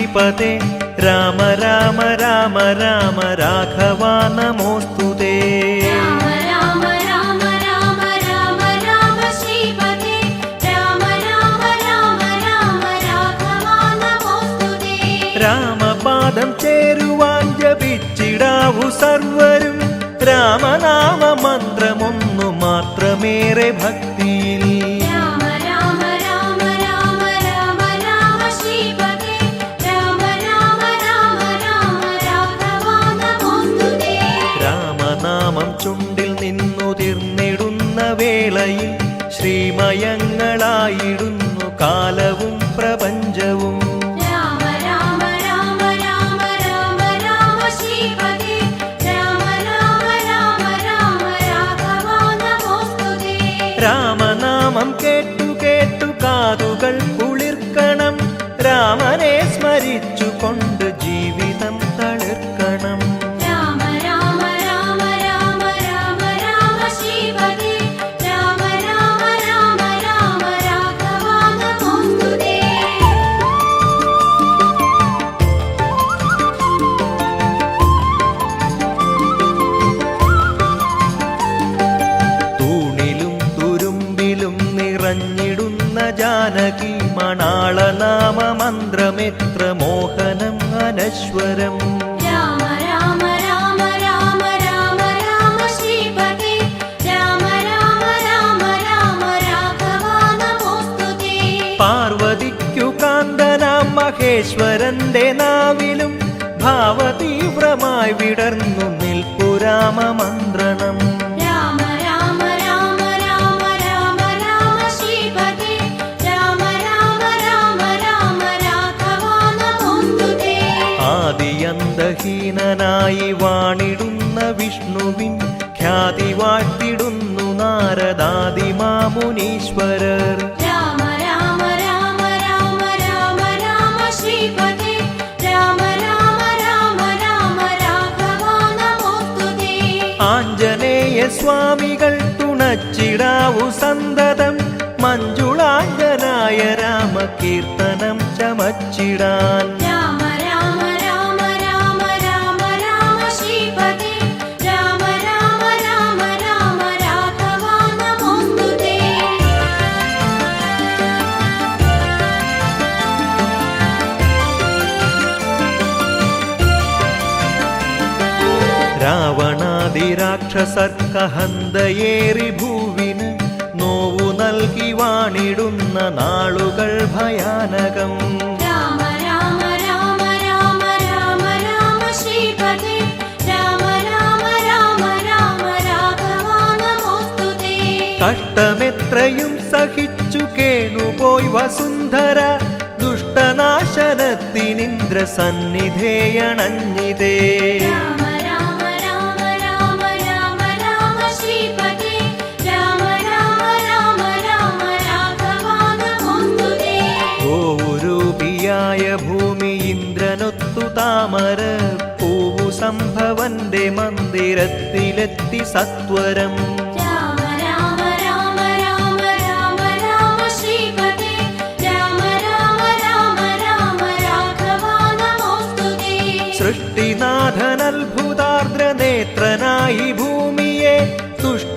श्रीपते राम राम राम राम राघव नमोस्तुते राम राम राम राम राम राम श्रीपते राम राम राम राम राघव नमोस्तुते രാമപാദം ചേരുവാൻ ജപിച്ചിടാവു സർവരും രാമനാമ മന്ത്രമൊന്നു മാത്രമേറെ ഭക്തിയിൽ രാമ രാമ രാമ രാമ രാമ രാമ ശ്രീപതേ രാമ രാമ രാമ രാമ രാഘവ നമോസ്തുതേ രാമനാമം ചുണ്ടിൽ നിന്നുതിർന്നിടുന്ന വേളയിൽ ശ്രീമയങ്ങളായിടുന്നു കാലവും പ്രപഞ്ചവും രാമ രാമ രാമ രാമ രാമ രാമ ശ്രീപതേ രാമ രാമ രാമ രാമ രാഘവ നമോസ്തുതേ രാമനാമം കേട്ടു കേട്ടു കാതുകൾ കുളിർക്കണം രാമനെ സ്മരിച്ചുകൊണ്ട് ജീവിതം തളിർക്കണം രാമ രാമ രാമ രാമ രാമ രാമ ശ്രീപതേ രാമ രാമ രാമ രാമ രാഘവ നമോസ്തുതേ തൂണിലും തുരുമ്പിലും നിറഞ്ഞിടുന്ന ജാനകി മണാളനാമ മന്ത്രമെത്ര മോഹനം അനശ്വരം രാമ രാമ രാമ രാമ രാമ രാമ ശ്രീപതേ രാമ രാമ രാമ രാമ രാഘവ നമോസ്തുതേ പാർവതിക്കു കാന്തനാം മഹേശ്വരന്റെ നാവിലും ഭാവതീവ്രമായി വിടർന്നു നിൽപ്പുരാമ മന്ത്രണം രാമ രാമ രാമ രാമ രാമ രാമ ശ്രീപതേ രാമ രാമ രാമ രാമ രാഘവ നമോസ്തുതേ ആദിയന്തഹീനനായി വാണിടുന്ന വിഷ്ണുവിൻ ഖ്യാതി വാഴ്ത്തിടുന്നു നാരദാദിമാമുനീശ്വരർ രാമ രാമ രാമ രാമ രാമ രാമ ശ്രീപതേ രാമ രാമ രാമ രാമ രാഘവ നമോസ്തുതേ ആഞ്ജനേയ സ്വാമികൾ തുണച്ചിടാവു സന്തതം മഞ്ജുളാഞ്ജനായ രാമ കീർത്തനം ചമച്ചിടാൻ രാമ രാമ രാമ രാമ രാമ രാമ ശ്രീപതേ രാമ രാമ രാമ രാമ രാഘവ നമോസ്തുതേ രാവണാദിരാക്ഷസർക്കഹന്തയേറി ഭൂവിന് നോവു നൽകി വാണിടുന്ന നാളുകൾ ഭയാനകം രാമ രാമ രാമ രാമ രാമ രാമ ശ്രീപതേ രാമ രാമ രാമ രാമ രാഘവ നമോസ്തുതേ കഷ്ടമെത്രയും സഹിച്ചു കേണുപോയി വസുന്ധര ദുഷ്ടനാശനത്തിനിന്ദ്ര സന്നിധേയണഞ്ഞിതേ രാമ രാമ രാമ രാമ രാമ രാമ ശ്രീപതേ രാമ രാമ രാമ രാമ രാഘവ നമോസ്തുതേ ഗോരൂപിയായ ഭൂമി ഇന്ദ്രനൊത്തു താമര പൂവു സംഭവന്റെ മന്ദിരത്തിലെത്തി സത്വരം രാമ രാമ രാമ രാമ രാമ രാമ ശ്രീപതേ രാമ രാമ രാമ രാമ രാഘവ നമോസ്തുതേ സൃഷ്ടിനാഥനത്ഭുതാർദ്ര നേത്രനായി ഭൂമിയെ തുഷ്ട